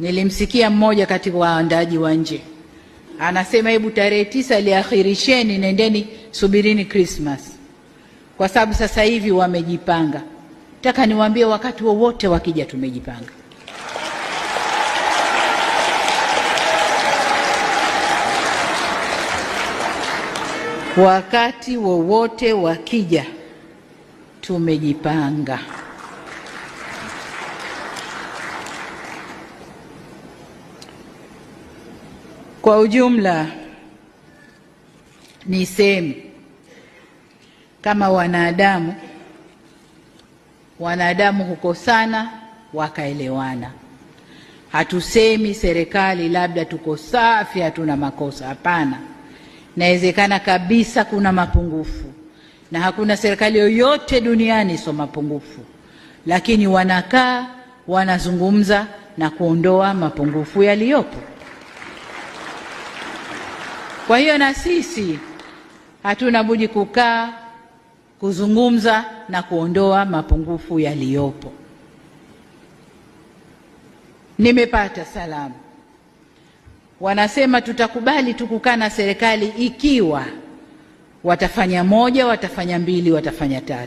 Nilimsikia mmoja kati wa waandaaji wa nje anasema, hebu tarehe 9 liakhirisheni, nendeni subirini Christmas, kwa sababu sasa hivi wamejipanga. Nataka niwaambie, wakati wowote wakija tumejipanga. Wakati wowote wakija tumejipanga. Kwa ujumla niseme kama wanadamu hukosana wakaelewana. Hatusemi serikali labda tuko safi hatuna makosa, hapana. Inawezekana kabisa kuna mapungufu, na hakuna serikali yoyote duniani sio mapungufu, lakini wanakaa wanazungumza na kuondoa mapungufu yaliyopo. Kwa hiyo na sisi hatuna budi kukaa kuzungumza na kuondoa mapungufu yaliyopo. Nimepata salamu wanasema tutakubali tu kukaa na serikali ikiwa watafanya 1, watafanya 2, watafanya 3.